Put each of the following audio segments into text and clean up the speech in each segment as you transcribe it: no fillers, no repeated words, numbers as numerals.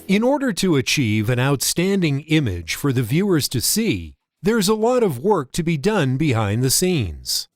In order to achieve an outstanding image for the viewers to see, there's a lot of work to be done behind the scenes.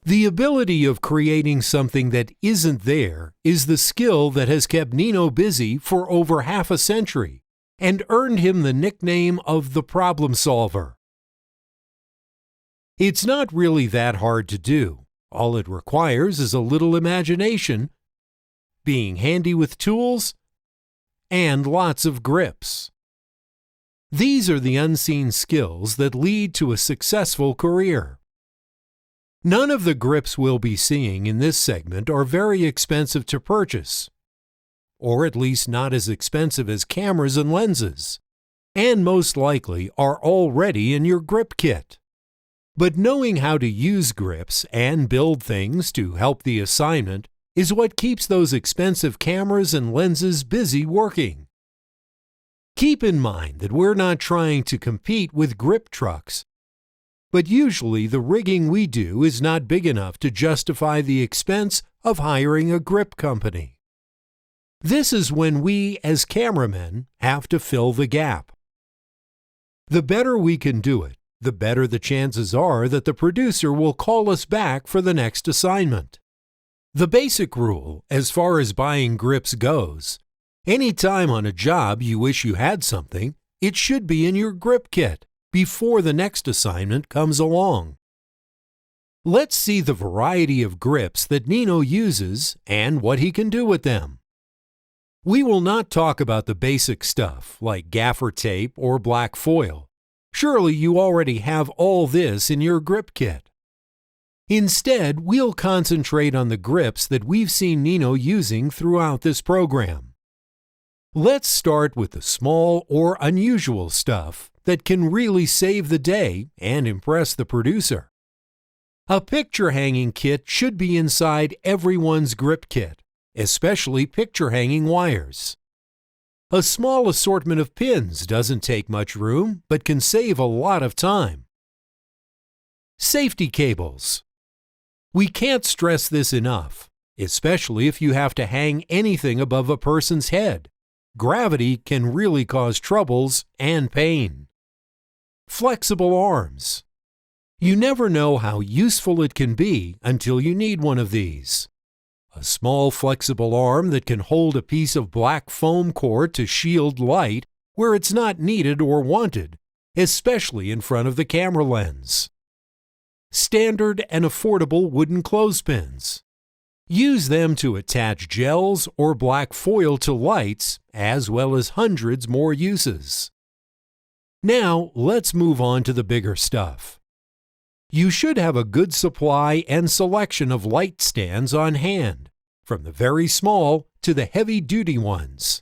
The ability of creating something that isn't there is the skill that has kept Nino busy for over half a century and earned him the nickname of the problem solver. It's not really that hard to do. All it requires is a little imagination, being handy with tools, and lots of grips. These are the unseen skills that lead to a successful career. None of the grips we'll be seeing in this segment are very expensive to purchase, or at least not as expensive as cameras and lenses, and most likely are already in your grip kit. But knowing how to use grips and build things to help the assignment is what keeps those expensive cameras and lenses busy working. Keep in mind that we're not trying to compete with grip trucks, but usually the rigging we do is not big enough to justify the expense of hiring a grip company. This is when we, as cameramen, have to fill the gap. The better we can do it, the better the chances are that the producer will call us back for the next assignment. The basic rule, as far as buying grips goes, any time on a job you wish you had something, it should be in your grip kit before the next assignment comes along. Let's see the variety of grips that Nino uses and what he can do with them. We will not talk about the basic stuff like gaffer tape or black foil. Surely you already have all this in your grip kit. Instead, we'll concentrate on the grips that we've seen Nino using throughout this program. Let's start with the small or unusual stuff that can really save the day and impress the producer. A picture hanging kit should be inside everyone's grip kit, especially picture hanging wires. A small assortment of pins doesn't take much room but can save a lot of time. Safety cables. We can't stress this enough, especially if you have to hang anything above a person's head. Gravity can really cause troubles and pain. Flexible arms. You never know how useful it can be until you need one of these. A small flexible arm that can hold a piece of black foam cord to shield light where it's not needed or wanted, especially in front of the camera lens. Standard and affordable wooden clothespins. Use them to attach gels or black foil to lights, as well as hundreds more uses. Now, let's move on to the bigger stuff. You should have a good supply and selection of light stands on hand, from the very small to the heavy-duty ones.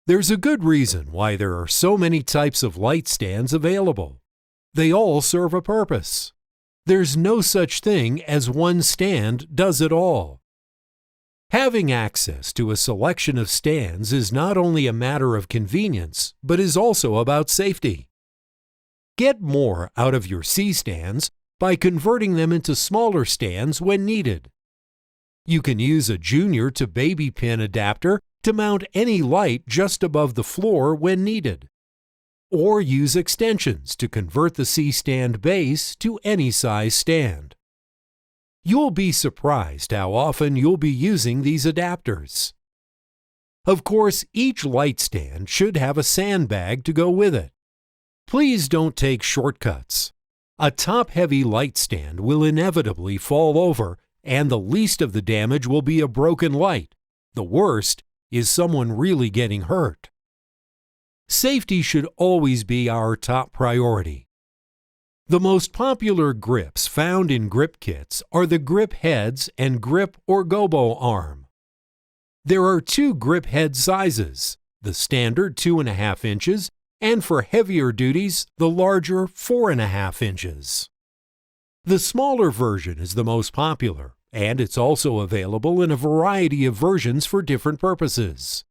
There's a good reason why there are so many types of light stands available. They all serve a purpose. There's no such thing as one stand does it all. Having access to a selection of stands is not only a matter of convenience, but is also about safety. Get more out of your C-stands by converting them into smaller stands when needed. You can use a junior to baby pin adapter to mount any light just above the floor when needed. Or use extensions to convert the C-stand base to any size stand. You'll be surprised how often you'll be using these adapters. Of course, each light stand should have a sandbag to go with it. Please don't take shortcuts. A top-heavy light stand will inevitably fall over, and the least of the damage will be a broken light. The worst is someone really getting hurt. Safety should always be our top priority. The most popular grips found in grip kits are the grip heads and grip or gobo arm. There are two grip head sizes, the standard 2.5 inches, and for heavier duties, the larger 4.5 inches. The smaller version is the most popular, and it's also available in a variety of versions for different purposes.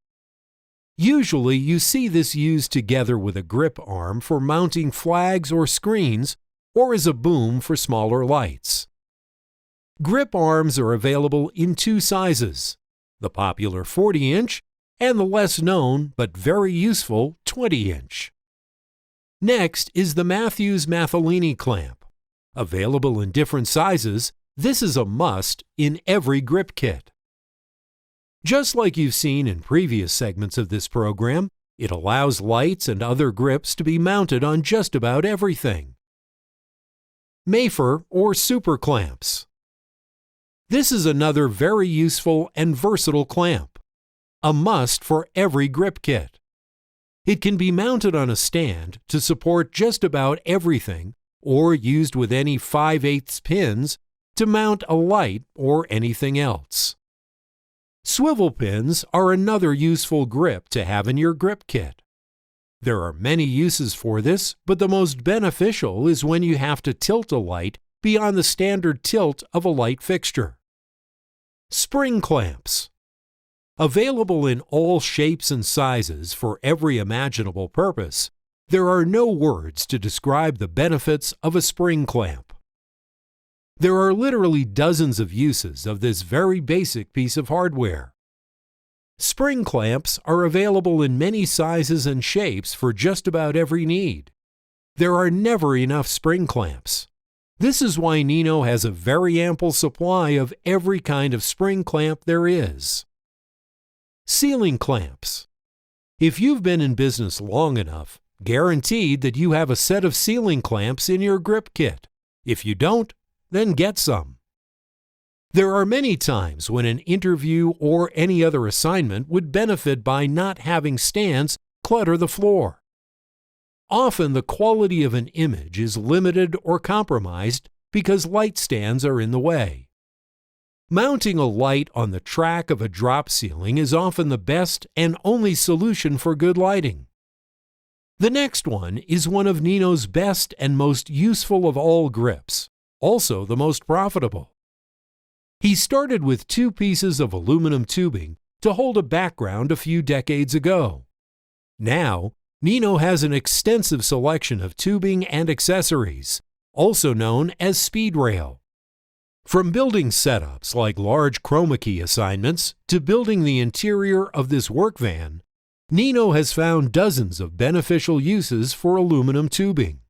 Usually, you see this used together with a grip arm for mounting flags or screens, or as a boom for smaller lights. Grip arms are available in two sizes, the popular 40-inch and the less known but very useful 20-inch. Next is the Matthews Mathellini clamp. Available in different sizes, this is a must in every grip kit. Just like you've seen in previous segments of this program, it allows lights and other grips to be mounted on just about everything. Mayfer or super clamps. This is another very useful and versatile clamp, a must for every grip kit. It can be mounted on a stand to support just about everything or used with any 5/8 pins to mount a light or anything else. Swivel pins are another useful grip to have in your grip kit. There are many uses for this, but the most beneficial is when you have to tilt a light beyond the standard tilt of a light fixture. Spring clamps. Available in all shapes and sizes for every imaginable purpose, there are no words to describe the benefits of a spring clamp. There are literally dozens of uses of this very basic piece of hardware. Spring clamps are available in many sizes and shapes for just about every need. There are never enough spring clamps. This is why Nino has a very ample supply of every kind of spring clamp there is. Ceiling clamps. If you've been in business long enough, guaranteed that you have a set of ceiling clamps in your grip kit. If you don't, then get some. There are many times when an interview or any other assignment would benefit by not having stands clutter the floor. Often the quality of an image is limited or compromised because light stands are in the way. Mounting a light on the track of a drop ceiling is often the best and only solution for good lighting. The next one is one of Nino's best and most useful of all grips, also the most profitable. He started with 2 pieces of aluminum tubing to hold a background a few decades ago. Now, Nino has an extensive selection of tubing and accessories, also known as speed rail. From building setups like large chroma key assignments to building the interior of this work van, Nino has found dozens of beneficial uses for aluminum tubing.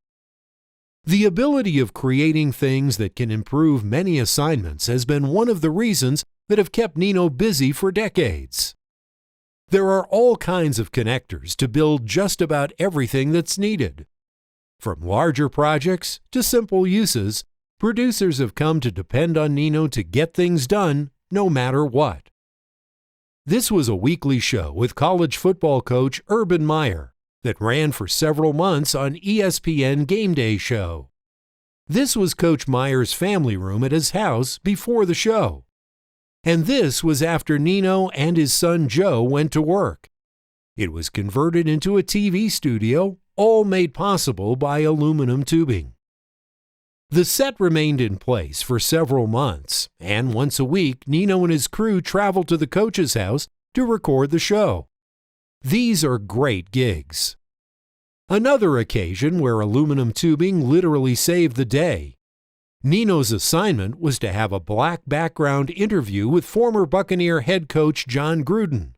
The ability of creating things that can improve many assignments has been one of the reasons that have kept Nino busy for decades. There are all kinds of connectors to build just about everything that's needed. From larger projects to simple uses, producers have come to depend on Nino to get things done no matter what. This was a weekly show with college football coach Urban Meyer that ran for several months on ESPN Game Day Show. This was Coach Meyer's family room at his house before the show. And this was after Nino and his son Joe went to work. It was converted into a TV studio, all made possible by aluminum tubing. The set remained in place for several months, and once a week, Nino and his crew traveled to the coach's house to record the show. These are great gigs. Another occasion where aluminum tubing literally saved the day. Nino's assignment was to have a black background interview with former Buccaneer head coach John Gruden.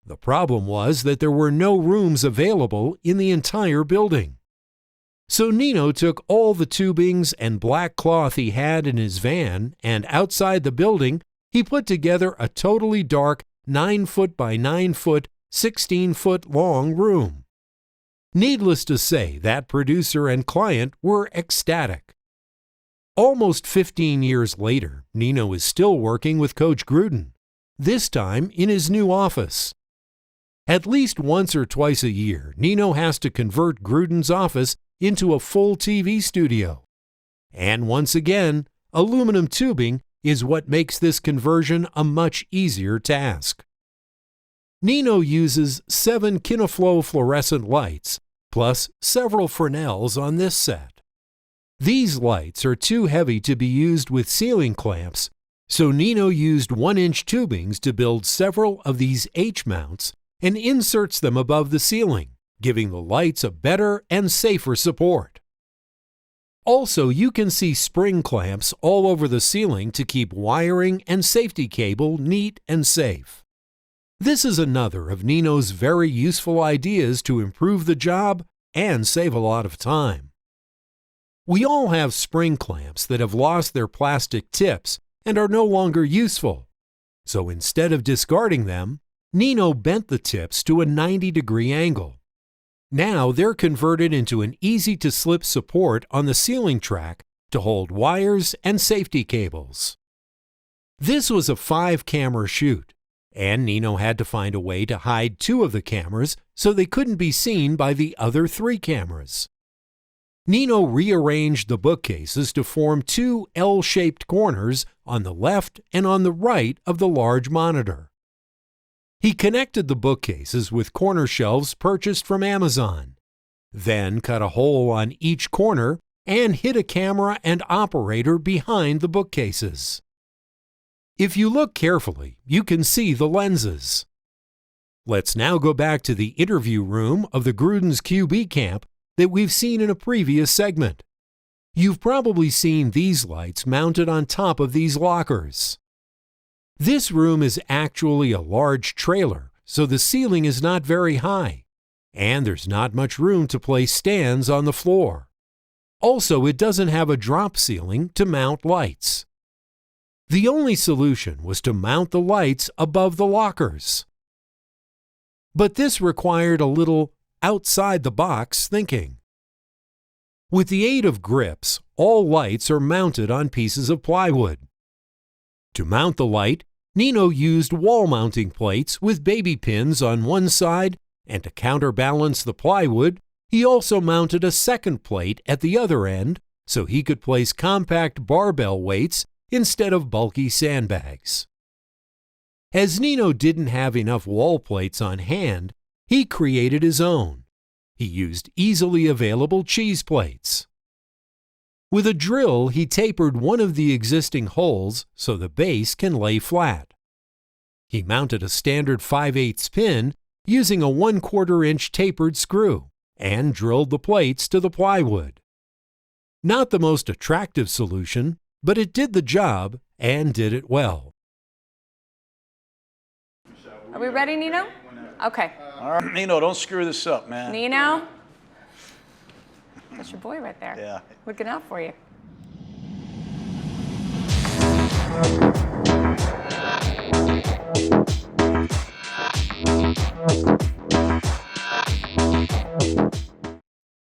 The problem was that there were no rooms available in the entire building. So Nino took all the tubings and black cloth he had in his van, and outside the building, he put together a totally dark 9-foot by 9-foot, 16-foot long room. Needless to say, that producer and client were ecstatic. Almost 15 years later, Nino is still working with Coach Gruden, this time in his new office. At least once or twice a year, Nino has to convert Gruden's office into a full TV studio. And once again, aluminum tubing is what makes this conversion a much easier task. Nino uses 7 Kinoflow fluorescent lights, plus several Fresnels on this set. These lights are too heavy to be used with ceiling clamps, so Nino used 1-inch tubings to build several of these H-mounts and inserts them above the ceiling, giving the lights a better and safer support. Also, you can see spring clamps all over the ceiling to keep wiring and safety cable neat and safe. This is another of Nino's very useful ideas to improve the job and save a lot of time. We all have spring clamps that have lost their plastic tips and are no longer useful. So instead of discarding them, Nino bent the tips to a 90-degree angle. Now they're converted into an easy-to-slip support on the ceiling track to hold wires and safety cables. This was a 5-camera shoot, and Nino had to find a way to hide 2 of the cameras so they couldn't be seen by the other 3 cameras. Nino rearranged the bookcases to form 2 L-shaped corners on the left and on the right of the large monitor. He connected the bookcases with corner shelves purchased from Amazon, then cut a hole on each corner and hid a camera and operator behind the bookcases. If you look carefully, you can see the lenses. Let's now go back to the interview room of the Gruden's QB camp that we've seen in a previous segment. You've probably seen these lights mounted on top of these lockers. This room is actually a large trailer, so the ceiling is not very high, and there's not much room to place stands on the floor. Also, it doesn't have a drop ceiling to mount lights. The only solution was to mount the lights above the lockers. But this required a little outside-the-box thinking. With the aid of grips, all lights are mounted on pieces of plywood. To mount the light, Nino used wall mounting plates with baby pins on one side, and to counterbalance the plywood, he also mounted a second plate at the other end so he could place compact barbell weights instead of bulky sandbags. As Nino didn't have enough wall plates on hand, he created his own. He used easily available cheese plates. With a drill, he tapered one of the existing holes so the base can lay flat. He mounted a standard 5/8 pin using a 1/4-inch tapered screw and drilled the plates to the plywood. Not the most attractive solution, but it did the job and did it well. Are we ready, Nino? Okay. All right, Nino, don't screw this up, man. Nino? That's your boy right there. Yeah. Looking out for you.